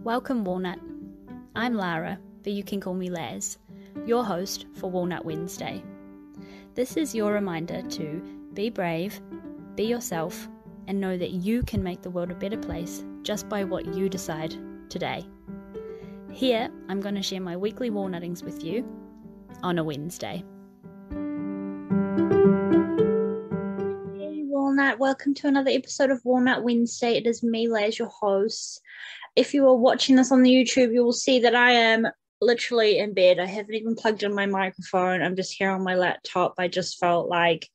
Welcome, Walnut. I'm Lara, but you can call me Laz, your host for Walnut Wednesday. This is your reminder to be brave, be yourself, and know that you can make the world a better place just by what you decide today. Here, I'm going to share my weekly walnuttings with you on a Wednesday. Hey Walnut, welcome to another episode of Walnut Wednesday. It is me, Laz, your host. If you are watching this on the YouTube, you will see that I am literally in bed. I haven't even plugged in my microphone. I'm just here on my laptop. I just felt like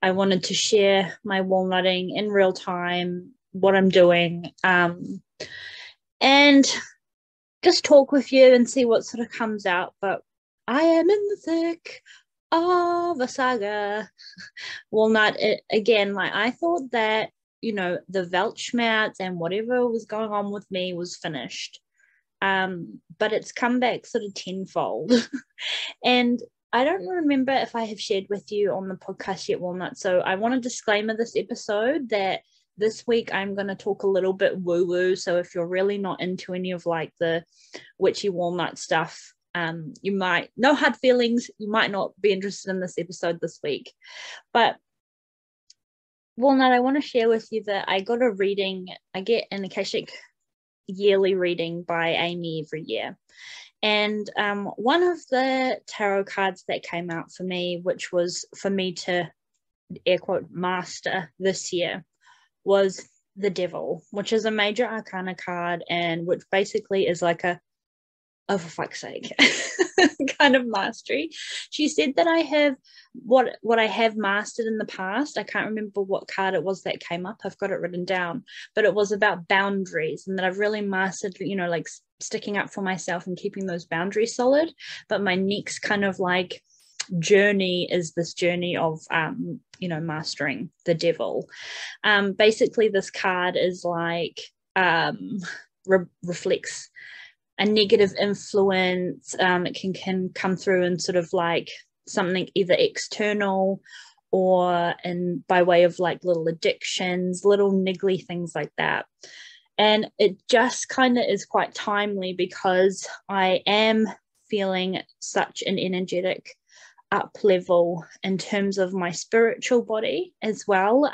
I wanted to share my walnutting in real time, what I'm doing, and just talk with you and see what sort of comes out. But I am in the thick of a saga. Walnut, again, like I thought that, you know, the Weltschmerz and whatever was going on with me was finished. But it's come back sort of tenfold. And I don't remember if I have shared with you on the podcast yet, Walnut. So I want to disclaimer this episode that this week I'm going to talk a little bit woo-woo. So if you're really not into any of like the witchy walnut stuff, you might, no hard feelings, you might not be interested in this episode this week. But Walnut, I want to share with you that I got a reading. I get an Akashic yearly reading by Amy every year. And one of the tarot cards that came out for me, which was for me to, air quote, master this year, was the Devil, which is a major arcana card and which basically is like a, oh, for fuck's sake, kind of mastery. She said that I have what I have mastered in the past. I can't remember what card it was that came up. I've got it written down, but it was about boundaries and that I've really mastered, you know, like sticking up for myself and keeping those boundaries solid. But my next kind of like journey is this journey of, you know, mastering the Devil. Basically, this card is like reflects a negative influence. It can come through in sort of like something either external or in by way of like little addictions, little niggly things like that. And it just kind of is quite timely because I am feeling such an energetic up level in terms of my spiritual body as well,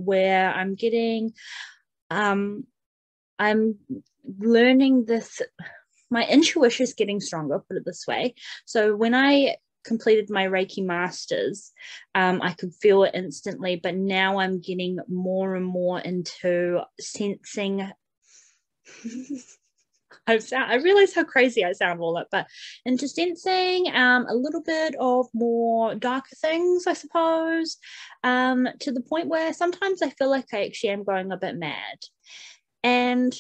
where I'm getting, I'm learning this. My intuition is getting stronger, put it this way. So when I completed my Reiki Masters, I could feel it instantly, but now I'm getting more and more into sensing. I realize how crazy I sound all that, but into sensing a little bit of more darker things, I suppose, to the point where sometimes I feel like I actually am going a bit mad. And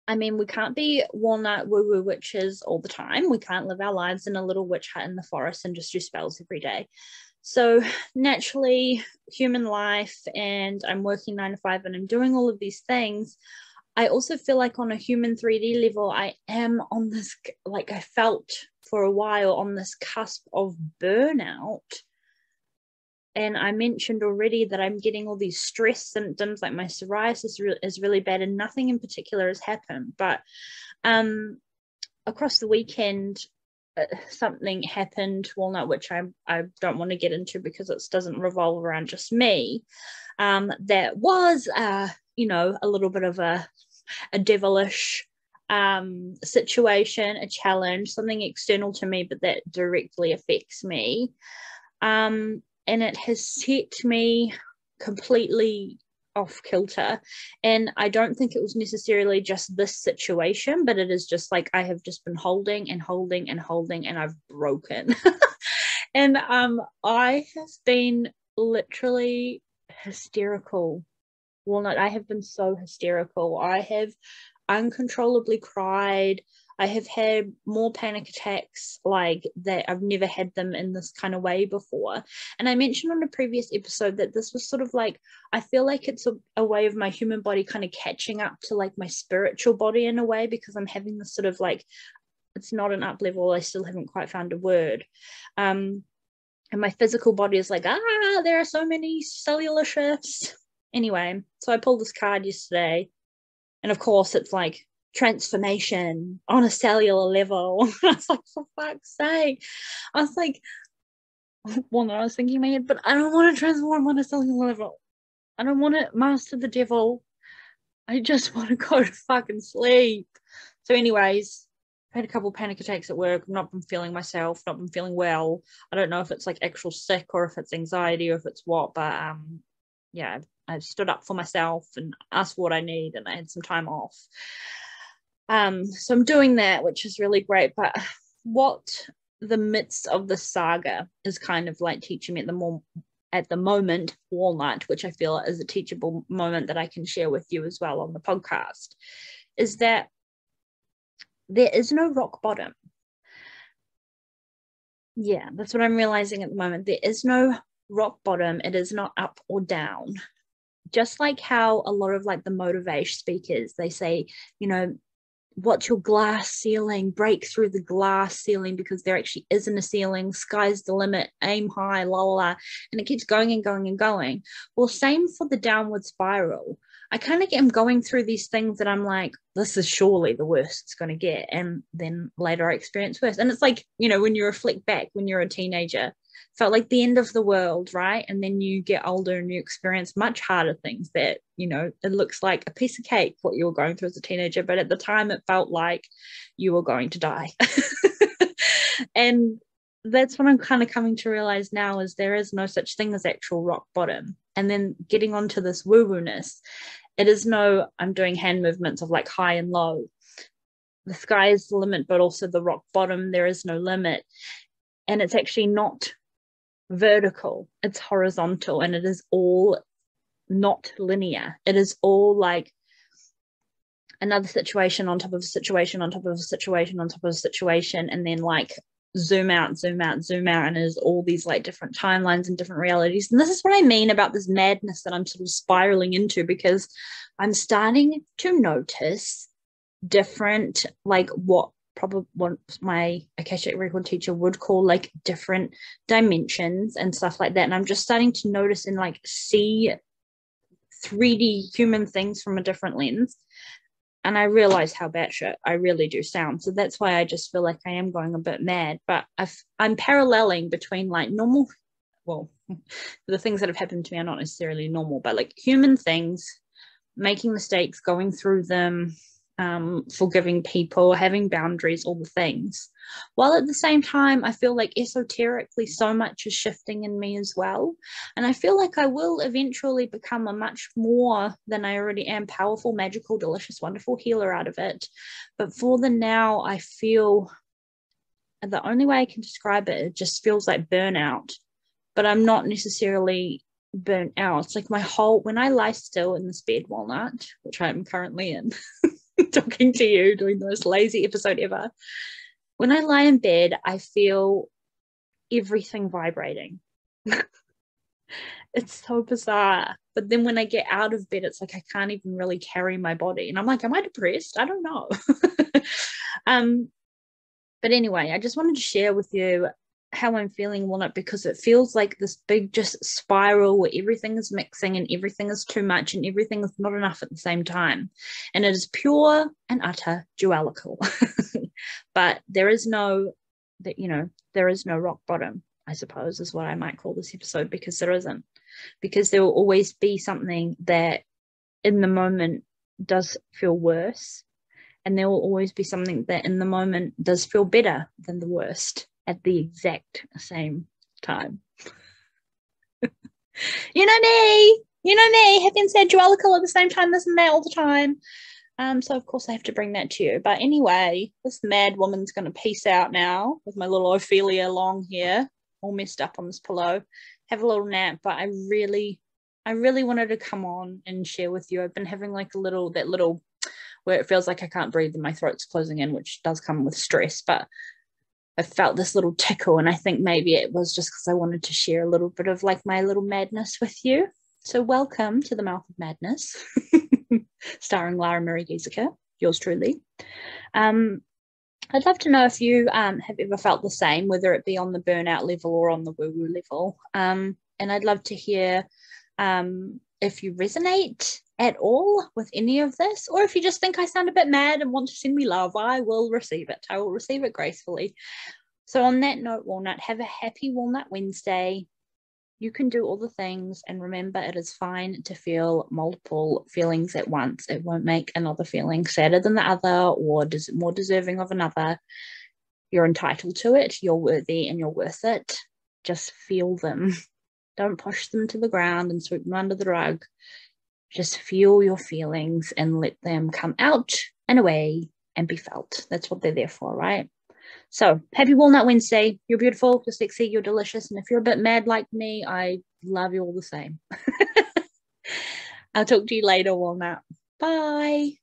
I mean, we can't be walnut woo-woo witches all the time. We can't live our lives in a little witch hut in the forest and just do spells every day. So naturally, human life, and I'm working 9 to 5 and I'm doing all of these things. I also feel like on a human 3D level, I am on this, like I felt for a while on this cusp of burnout. And I mentioned already that I'm getting all these stress symptoms, like my psoriasis is really bad and nothing in particular has happened. But across the weekend, something happened, Walnut, which I don't want to get into because it doesn't revolve around just me. That was, you know, a little bit of a devilish situation, a challenge, something external to me, but that directly affects me. And it has set me completely off kilter. And I don't think it was necessarily just this situation, but it is just like I have just been holding and holding and holding, and I've broken. And I have been literally hysterical. Walnut, I have been so hysterical. I have uncontrollably cried. I have had more panic attacks like that. I've never had them in this kind of way before. And I mentioned on a previous episode that this was sort of like, I feel like it's a way of my human body kind of catching up to like my spiritual body in a way, because I'm having this sort of like, it's not an up level. I still haven't quite found a word. And my physical body is like, there are so many cellular shifts. Anyway, so I pulled this card yesterday. And of course, it's like transformation on a cellular level. I was like, for fuck's sake. I was like, well, no, I was thinking in my head, but I don't want to transform on a cellular level. I don't want to master the devil. I just want to go to fucking sleep. So anyways, I had a couple of panic attacks at work. I've not been feeling myself, not been feeling well. I don't know if it's like actual sick or if it's anxiety or if it's what, but yeah, I stood up for myself and asked what I need, and I had some time off. So I'm doing that, which is really great. But what the midst of the saga is kind of like teaching me at the moment, Walnut, which I feel is a teachable moment that I can share with you as well on the podcast, is that there is no rock bottom. Yeah, that's what I'm realizing at the moment. There is no rock bottom. It is not up or down. Just like how a lot of like the motivation speakers, they say, you know, what's your glass ceiling? Break through the glass ceiling, because there actually isn't a ceiling. Sky's the limit. Aim high, la la la. And it keeps going and going and going. Well, same for the downward spiral. I kind of am going through these things that I'm like, this is surely the worst it's going to get. And then later I experience worse. And it's like, you know, when you reflect back, when you're a teenager, felt like the end of the world, right? And then you get older and you experience much harder things that, you know, it looks like a piece of cake what you were going through as a teenager, but at the time it felt like you were going to die. And that's what I'm kind of coming to realize now, is there is no such thing as actual rock bottom. And then getting onto this woo-woo-ness, it is no, I'm doing hand movements of like high and low. The sky is the limit, but also the rock bottom, there is no limit. And it's actually not vertical, it's horizontal, and it is all not linear. It is all like another situation on top of a situation on top of a situation on top of a situation, and then like zoom out, zoom out, zoom out, and it is all these like different timelines and different realities. And this is what I mean about this madness that I'm sort of spiraling into, because I'm starting to notice different, like what my Akashic record teacher would call like different dimensions and stuff like that. And I'm just starting to notice and like see 3D human things from a different lens. And I realize how batshit I really do sound. So that's why I just feel like I am going a bit mad. But I'm paralleling between like normal, well, the things that have happened to me are not necessarily normal, but like human things, making mistakes, going through them, forgiving people, having boundaries, all the things. While at the same time, I feel like esoterically so much is shifting in me as well. And I feel like I will eventually become a much more than I already am, powerful, magical, delicious, wonderful healer out of it. But for the now, I feel, the only way I can describe it, it just feels like burnout. But I'm not necessarily burnt out. It's like when I lie still in this bed, Walnut, which I'm currently in, talking to you, doing the most lazy episode ever. When I lie in bed, I feel everything vibrating. It's so bizarre. But then when I get out of bed, it's like I can't even really carry my body. And I'm like, am I depressed? I don't know. But anyway, I just wanted to share with you how I'm feeling, Walnut, because it feels like this big just spiral where everything is mixing and everything is too much and everything is not enough at the same time. And it is pure and utter dualical. But there is no rock bottom, I suppose, is what I might call this episode, because there isn't. Because there will always be something that in the moment does feel worse. And there will always be something that in the moment does feel better than the worst at the exact same time. You know me, happy and sad, dualical at the same time, this and that all the time. So of course I have to bring that to you. But anyway, this mad woman's going to peace out now with my little Ophelia long hair, all messed up on this pillow, have a little nap. But I really wanted to come on and share with you. I've been having like that little where it feels like I can't breathe and my throat's closing in, which does come with stress. But I felt this little tickle, and I think maybe it was just because I wanted to share a little bit of like my little madness with you. So welcome to the Mouth of Madness, starring Lara Marie Giesica, yours truly. I'd love to know if you have ever felt the same, whether it be on the burnout level or on the woo-woo level. And I'd love to hear if you resonate at all with any of this, or if you just think I sound a bit mad and want to send me love, I will receive it. I will receive it gracefully. So on that note, Walnut, have a happy Walnut Wednesday. You can do all the things, and remember, it is fine to feel multiple feelings at once. It won't make another feeling sadder than the other or more deserving of another. You're entitled to it. You're worthy and you're worth it. Just feel them. Don't push them to the ground and sweep them under the rug. Just feel your feelings and let them come out and away and be felt. That's what they're there for, right? So happy Walnut Wednesday. You're beautiful, you're sexy, you're delicious. And if you're a bit mad like me, I love you all the same. I'll talk to you later, Walnut. Bye.